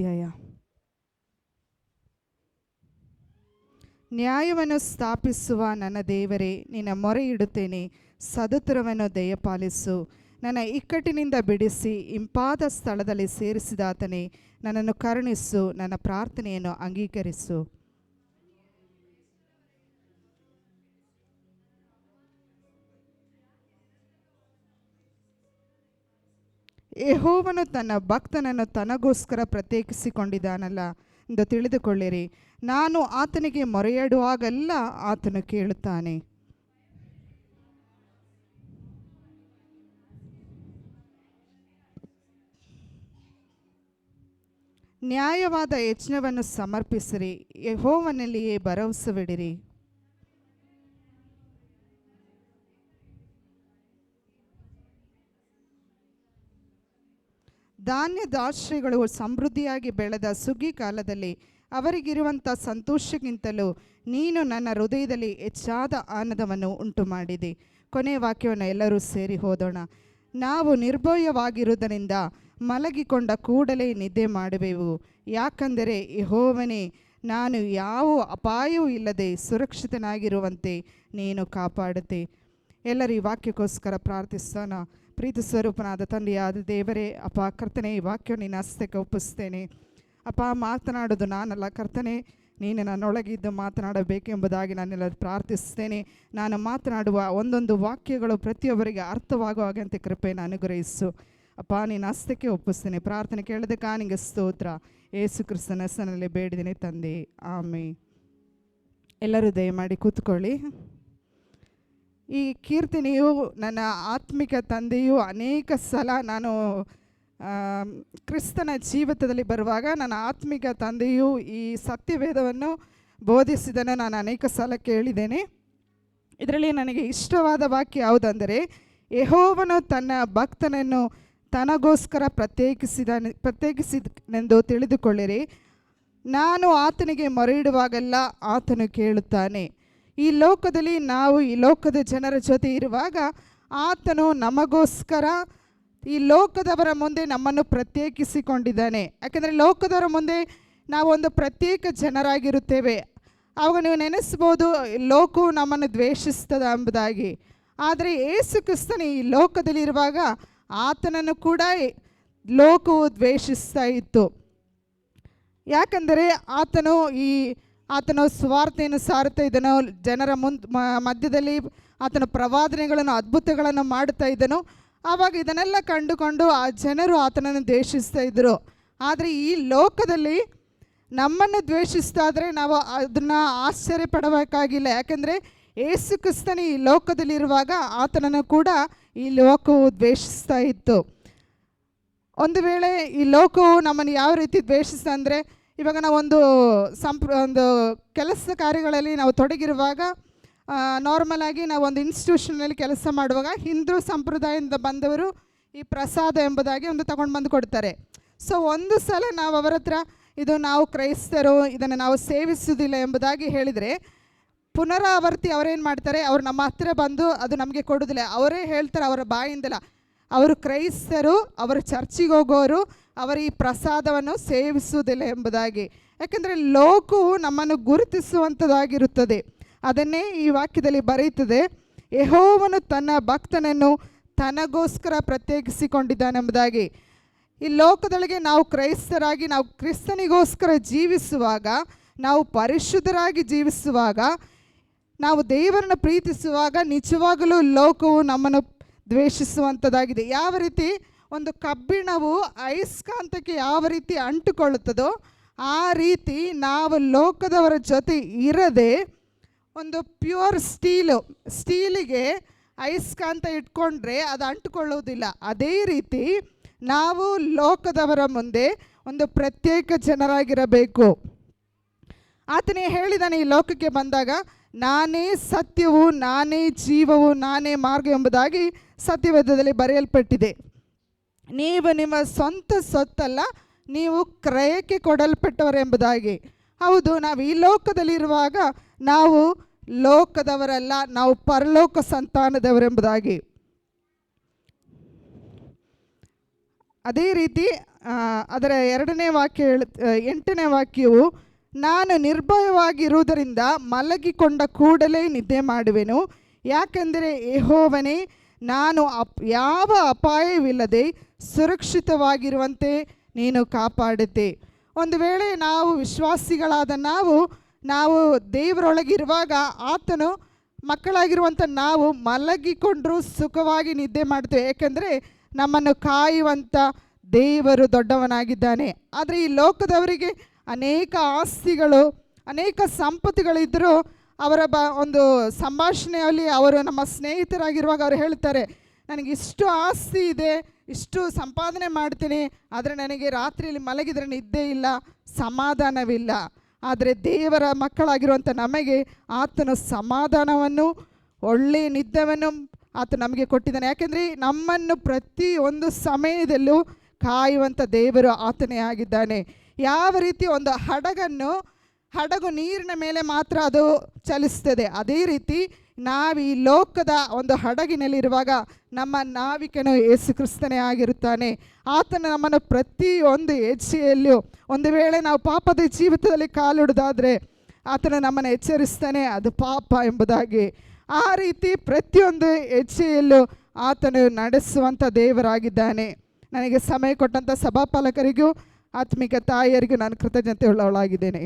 ಅಧ್ಯಾಯ. ನ್ಯಾಯವನ್ನು ಸ್ಥಾಪಿಸುವ ನನ್ನ ದೇವರೇ, ನಿನ್ನ ಮೊರೆ ಇಡುತ್ತೇನೆ, ಸದುತ್ತರವನ್ನು ದಯಪಾಲಿಸು. ನನ್ನ ಇಕ್ಕಟ್ಟಿನಿಂದ ಬಿಡಿಸಿ ಇಂಪಾದ ಸ್ಥಳದಲ್ಲಿ ಸೇರಿಸಿದಾತನೇ, ನನ್ನನ್ನು ಕರುಣಿಸು, ನನ್ನ ಪ್ರಾರ್ಥನೆಯನ್ನು ಅಂಗೀಕರಿಸು. ಯೆಹೋವನು ತನ್ನ ಭಕ್ತನನ್ನು ತನಗೋಸ್ಕರ ಪ್ರತ್ಯೇಕಿಸಿಕೊಂಡಿದ್ದಾನಲ್ಲ ಎಂದು ತಿಳಿದುಕೊಳ್ಳಿರಿ. ನಾನು ಆತನಿಗೆ ಮೊರೆಯಿಡುವಾಗೆಲ್ಲ ಆತನು ಕೇಳುತ್ತಾನೆ. ನ್ಯಾಯವಾದ ಯಜ್ಞವನ್ನು ಸಮರ್ಪಿಸಿರಿ, ಯೆಹೋವನಲ್ಲಿಯೇ ಭರವಸವಿಡಿರಿ. ಧಾನ್ಯದಾಶ್ರಯಗಳು ಸಮೃದ್ಧಿಯಾಗಿ ಬೆಳೆದ ಸುಗ್ಗಿ ಕಾಲದಲ್ಲಿ ಅವರಿಗಿರುವಂಥ ಸಂತೋಷಕ್ಕಿಂತಲೂ ನೀನು ನನ್ನ ಹೃದಯದಲ್ಲಿ ಹೆಚ್ಚಾದ ಆನಂದವನ್ನು ಉಂಟು ಮಾಡಿದೆ. ಕೊನೆಯ ವಾಕ್ಯವನ್ನು ಎಲ್ಲರೂ ಸೇರಿ ಓದೋಣ. ನಾವು ನಿರ್ಭಯವಾಗಿರುವುದರಿಂದ ಮಲಗಿಕೊಂಡ ಕೂಡಲೇ ನಿದ್ದೆ ಮಾಡುವೆವು, ಯಾಕಂದರೆ ಯೆಹೋವನೇ, ನಾನು ಯಾವ ಅಪಾಯವೂ ಇಲ್ಲದೆ ಸುರಕ್ಷಿತನಾಗಿರುವಂತೆ ನೀನು ಕಾಪಾಡುತ್ತೆ. ಎಲ್ಲರೂ ಈ ವಾಕ್ಯಕ್ಕೋಸ್ಕರ ಪ್ರಾರ್ಥಿಸೋಣ. ಪ್ರೀತಿ ಸ್ವರೂಪನಾದ ತಂದೆಯಾದ ದೇವರೇ, ಅಪ್ಪ ಕರ್ತನೆ, ಈ ವಾಕ್ಯವನ್ನು ನಿನ್ನ ಹಸ್ತಕ್ಕೆ ಒಪ್ಪಿಸ್ತೇನೆ. ಅಪ್ಪ, ಮಾತನಾಡೋದು ನಾನಲ್ಲ ಕರ್ತನೆ, ನೀನು ನನ್ನೊಳಗಿದ್ದು ಮಾತನಾಡಬೇಕೆಂಬುದಾಗಿ ನಾನೆಲ್ಲ ಪ್ರಾರ್ಥಿಸ್ತೇನೆ. ನಾನು ಮಾತನಾಡುವ ಒಂದೊಂದು ವಾಕ್ಯಗಳು ಪ್ರತಿಯೊಬ್ಬರಿಗೆ ಅರ್ಥವಾಗುವ ಹಾಗಂತೆ ಕೃಪೆಯನ್ನು ಅನುಗ್ರಹಿಸು. ಅಪ್ಪ, ನಿನ್ನ ಹಸ್ತಕ್ಕೆ ಒಪ್ಪಿಸ್ತೇನೆ. ಪ್ರಾರ್ಥನೆ ಕೇಳೋದಕ್ಕೆ ನಿನಗೆ ಸ್ತೋತ್ರ. ಯೇಸು ಕ್ರಿಸ್ತನ ಹೆಸರಿನಲ್ಲಿ ಬೇಡಿದ್ದೇನೆ ತಂದೆ, ಆಮೆನ್. ಎಲ್ಲರೂ ದಯಮಾಡಿ ಕೂತ್ಕೊಳ್ಳಿ. ಈ ಕೀರ್ತನೆಯು ನನ್ನ ಆತ್ಮಿಕ ತಂದೆಯು ಅನೇಕ ಸಲ ನಾನು ಕ್ರಿಸ್ತನ ಜೀವಿತದಲ್ಲಿ ಬರುವಾಗ ನನ್ನ ಆತ್ಮಿಕ ತಂದೆಯು ಈ ಸತ್ಯವೇದವನ್ನು ಬೋಧಿಸಿದನ್ನು ನಾನು ಅನೇಕ ಸಲ ಕೇಳಿದ್ದೇನೆ. ಇದರಲ್ಲಿ ನನಗೆ ಇಷ್ಟವಾದ ವಾಕ್ಯ ಯಾವುದಂದರೆ, ಯೆಹೋವನು ತನ್ನ ಭಕ್ತನನ್ನು ತನಗೋಸ್ಕರ ಪ್ರತ್ಯೇಕಿಸಿದನೆಂದು ತಿಳಿದುಕೊಳ್ಳಿರಿ. ನಾನು ಆತನಿಗೆ ಮೊರೆಯಿಡುವಾಗೆಲ್ಲ ಆತನು ಕೇಳುತ್ತಾನೆ. ಈ ಲೋಕದಲ್ಲಿ ನಾವು ಈ ಲೋಕದ ಜನರ ಜೊತೆ ಇರುವಾಗ ಆತನು ನಮಗೋಸ್ಕರ ಈ ಲೋಕದವರ ಮುಂದೆ ನಮ್ಮನ್ನು ಪ್ರತ್ಯೇಕಿಸಿಕೊಂಡಿದ್ದಾನೆ. ಯಾಕೆಂದರೆ ಲೋಕದವರ ಮುಂದೆ ನಾವು ಒಂದು ಪ್ರತ್ಯೇಕ ಜನರಾಗಿರುತ್ತೇವೆ. ಆವಾಗ ನೀವು ನೆನೆಸ್ಬೋದು, ಲೋಕವು ನಮ್ಮನ್ನು ದ್ವೇಷಿಸ್ತದೆ ಎಂಬುದಾಗಿ. ಆದರೆ ಯೇಸು ಕ್ರಿಸ್ತನು ಈ ಲೋಕದಲ್ಲಿರುವಾಗ ಆತನನ್ನು ಕೂಡ ಲೋಕವು ದ್ವೇಷಿಸ್ತಾ ಇತ್ತು. ಯಾಕಂದರೆ ಆತನು ಸ್ವಾರ್ಥೆಯನ್ನು ಸಾರುತ್ತಾ ಇದ್ದನು. ಜನರ ಮಧ್ಯದಲ್ಲಿ ಆತನ ಪ್ರವಾದನೆಗಳನ್ನು, ಅದ್ಭುತಗಳನ್ನು ಮಾಡುತ್ತಾ ಇದ್ದನು. ಆವಾಗ ಇದನ್ನೆಲ್ಲ ಕಂಡುಕೊಂಡು ಆ ಜನರು ಆತನನ್ನು ದ್ವೇಷಿಸ್ತಾ ಇದ್ದರು. ಆದರೆ ಈ ಲೋಕದಲ್ಲಿ ನಮ್ಮನ್ನು ದ್ವೇಷಿಸ್ತಾ ಇದ್ದರೆ ನಾವು ಅದನ್ನು ಆಶ್ಚರ್ಯ ಪಡಬೇಕಾಗಿಲ್ಲ. ಯಾಕೆಂದರೆ ಯೇಸು ಕ್ರಿಸ್ತನು ಈ ಲೋಕದಲ್ಲಿರುವಾಗ ಆತನನ್ನು ಕೂಡ ಈ ಲೋಕವು ದ್ವೇಷಿಸ್ತಾ ಇತ್ತು. ಒಂದು ವೇಳೆ ಈ ಲೋಕವು ನಮ್ಮನ್ನು ಯಾವ ರೀತಿ ದ್ವೇಷಿಸ್ತಾ ಅಂದರೆ, ಇವಾಗ ನಾವು ಒಂದು ಕೆಲಸ ಕಾರ್ಯಗಳಲ್ಲಿ ನಾವು ತೊಡಗಿರುವಾಗ, ನಾರ್ಮಲ್ ಆಗಿ ನಾವು ಒಂದು ಇನ್ಸ್ಟಿಟ್ಯೂಷನಲ್ಲಿ ಕೆಲಸ ಮಾಡುವಾಗ ಹಿಂದೂ ಸಂಪ್ರದಾಯದಿಂದ ಬಂದವರು ಈ ಪ್ರಸಾದ ಎಂಬುದಾಗಿ ಒಂದು ತಗೊಂಡು ಬಂದು ಕೊಡ್ತಾರೆ. ಸೊ ಒಂದು ಸಲ ನಾವು ಅವರ ಹತ್ರ ಇದು ನಾವು ಕ್ರೈಸ್ತರು, ಇದನ್ನು ನಾವು ಸೇವಿಸುವುದಿಲ್ಲ ಎಂಬುದಾಗಿ ಹೇಳಿದರೆ, ಪುನರಾವರ್ತಿ ಅವರೇನು ಮಾಡ್ತಾರೆ, ಅವ್ರು ನಮ್ಮ ಹತ್ತಿರ ಬಂದು ಅದು ನಮಗೆ ಕೊಡೋದಿಲ್ಲ. ಅವರೇ ಹೇಳ್ತಾರೆ ಅವರ ಬಾಯಿಂದಲ್ಲ, ಅವರು ಕ್ರೈಸ್ತರು, ಅವರು ಚರ್ಚಿಗೆ ಹೋಗೋರು, ಅವರು ಈ ಪ್ರಸಾದವನ್ನು ಸೇವಿಸುವುದಿಲ್ಲ ಎಂಬುದಾಗಿ. ಯಾಕೆಂದರೆ ಲೋಕವು ನಮ್ಮನ್ನು ಗುರುತಿಸುವಂಥದ್ದಾಗಿರುತ್ತದೆ. ಅದನ್ನೇ ಈ ವಾಕ್ಯದಲ್ಲಿ ಬರೆಯುತ್ತದೆ, ಯೆಹೋವನು ತನ್ನ ಭಕ್ತನನ್ನು ತನಗೋಸ್ಕರ ಪ್ರತ್ಯೇಕಿಸಿಕೊಂಡಿದ್ದಾನೆಂಬುದಾಗಿ. ಈ ಲೋಕದೊಳಗೆ ನಾವು ಕ್ರೈಸ್ತರಾಗಿ ನಾವು ಕ್ರಿಸ್ತನಿಗೋಸ್ಕರ ಜೀವಿಸುವಾಗ, ನಾವು ಪರಿಶುದ್ಧರಾಗಿ ಜೀವಿಸುವಾಗ, ನಾವು ದೇವರನ್ನು ಪ್ರೀತಿಸುವಾಗ ನಿಜವಾಗಲೂ ಲೋಕವು ನಮ್ಮನ್ನು ದ್ವೇಷಿಸುವಂಥದ್ದಾಗಿದೆ. ಯಾವ ರೀತಿ ಒಂದು ಕಬ್ಬಿಣವು ಅಯಸ್ಕಾಂತಕ್ಕೆ ಯಾವ ರೀತಿ ಅಂಟುಕೊಳ್ಳುತ್ತದೋ ಆ ರೀತಿ ನಾವು ಲೋಕದವರ ಜೊತೆ ಇರದೆ ಒಂದು ಪ್ಯೂರ್ ಸ್ಟೀಲಿಗೆ ಅಯಸ್ಕಾಂತ ಇಟ್ಕೊಂಡ್ರೆ ಅದು ಅಂಟುಕೊಳ್ಳೋದಿಲ್ಲ. ಅದೇ ರೀತಿ ನಾವು ಲೋಕದವರ ಮುಂದೆ ಒಂದು ಪ್ರತ್ಯೇಕ ಜನರಾಗಿರಬೇಕು. ಆತನೇ ಹೇಳಿದಾನೆ, ಈ ಲೋಕಕ್ಕೆ ಬಂದಾಗ ನಾನೇ ಸತ್ಯವು, ನಾನೇ ಜೀವವು, ನಾನೇ ಮಾರ್ಗ ಎಂಬುದಾಗಿ ಸತ್ಯವೇದದಲ್ಲಿ ಬರೆಯಲ್ಪಟ್ಟಿದೆ. ನೀವು ನಿಮ್ಮ ಸ್ವಂತ ಸೊತ್ತಲ್ಲ, ನೀವು ಕ್ರಯಕ್ಕೆ ಕೊಡಲ್ಪಟ್ಟವರೆಂಬುದಾಗಿ. ಹೌದು, ನಾವು ಈ ಲೋಕದಲ್ಲಿರುವಾಗ ನಾವು ಲೋಕದವರಲ್ಲ, ನಾವು ಪರಲೋಕ ಸಂತಾನದವರೆಂಬುದಾಗಿ. ಅದೇ ರೀತಿ ಅದರ 2ನೇ ವಾಕ್ಯ 8ನೇ ವಾಕ್ಯವು, ನಾನು ನಿರ್ಭಯವಾಗಿರುವುದರಿಂದ ಮಲಗಿಕೊಂಡ ಕೂಡಲೇ ನಿದ್ದೆ ಮಾಡುವೆನು, ಯಾಕೆಂದರೆ ಯೆಹೋವನೇ, ನಾನು ಯಾವ ಅಪಾಯವಿಲ್ಲದೆ ಸುರಕ್ಷಿತವಾಗಿರುವಂತೆ ನೀನು ಕಾಪಾಡುತ್ತೆ. ಒಂದು ವೇಳೆ ನಾವು ವಿಶ್ವಾಸಿಗಳಾದ ನಾವು ದೇವರೊಳಗಿರುವಾಗ ಆತನು ಮಕ್ಕಳಾಗಿರುವಂಥ ನಾವು ಮಲಗಿಕೊಂಡ್ರೂ ಸುಖವಾಗಿ ನಿದ್ದೆ ಮಾಡ್ತೇವೆ, ಏಕೆಂದರೆ ನಮ್ಮನ್ನು ಕಾಯುವಂಥ ದೇವರು ದೊಡ್ಡವನಾಗಿದ್ದಾನೆ. ಆದರೆ ಈ ಲೋಕದವರಿಗೆ ಅನೇಕ ಆಸ್ತಿಗಳು, ಅನೇಕ ಸಂಪತ್ತುಗಳಿದ್ದರೂ ಅವರ ಒಂದು ಸಂಭಾಷಣೆಯಲ್ಲಿ ಅವರು ನಮ್ಮ ಸ್ನೇಹಿತರಾಗಿರುವಾಗ ಅವರು ಹೇಳ್ತಾರೆ, ನನಗಿಷ್ಟು ಆಸ್ತಿ ಇದೆ, ಇಷ್ಟು ಸಂಪಾದನೆ ಮಾಡ್ತೀನಿ, ಆದರೆ ನನಗೆ ರಾತ್ರಿಯಲ್ಲಿ ಮಲಗಿದರೆ ನಿದ್ದೆ ಇಲ್ಲ, ಸಮಾಧಾನವಿಲ್ಲ. ಆದರೆ ದೇವರ ಮಕ್ಕಳಾಗಿರುವಂಥ ನಮಗೆ ಆತನ ಸಮಾಧಾನವನ್ನು, ಒಳ್ಳೆಯ ನಿದ್ದೆಯನ್ನು ಆತ ನಮಗೆ ಕೊಟ್ಟಿದ್ದಾನೆ. ಯಾಕೆಂದರೆ ನಮ್ಮನ್ನು ಪ್ರತಿಯೊಂದು ಸಮಯದಲ್ಲೂ ಕಾಯುವಂಥ ದೇವರು ಆತನೇ ಆಗಿದ್ದಾನೆ. ಯಾವ ರೀತಿ ಒಂದು ಹಡಗು ನೀರಿನ ಮೇಲೆ ಮಾತ್ರ ಅದು ಚಲಿಸ್ತದೆ, ಅದೇ ರೀತಿ ನಾವು ಈ ಲೋಕದ ಒಂದು ಹಡಗಿನಲ್ಲಿರುವಾಗ ನಮ್ಮ ನಾವಿಕನು ಯೇಸು ಕ್ರಿಸ್ತನೇ ಆಗಿರುತ್ತಾನೆ. ಆತನು ನಮ್ಮನ್ನು ಪ್ರತಿಯೊಂದು ಹೆಜ್ಜೆಯಲ್ಲೂ, ಒಂದು ವೇಳೆ ನಾವು ಪಾಪದ ಜೀವಿತದಲ್ಲಿ ಕಾಲಿಡುವುದಾದರೆ ಆತನು ನಮ್ಮನ್ನು ಎಚ್ಚರಿಸ್ತಾನೆ, ಅದು ಪಾಪ ಎಂಬುದಾಗಿ. ಆ ರೀತಿ ಪ್ರತಿಯೊಂದು ಹೆಜ್ಜೆಯಲ್ಲೂ ಆತನು ನಡೆಸುವಂಥ ದೇವರಾಗಿದ್ದಾನೆ. ನನಗೆ ಸಮಯ ಕೊಟ್ಟಂಥ ಸಭಾಪಾಲಕರಿಗೂ ಆತ್ಮಿಕ ತಾಯಿಯರಿಗೂ ನಾನು ಕೃತಜ್ಞತೆ ಉಳ್ಳವಳಾಗಿದ್ದೇನೆ.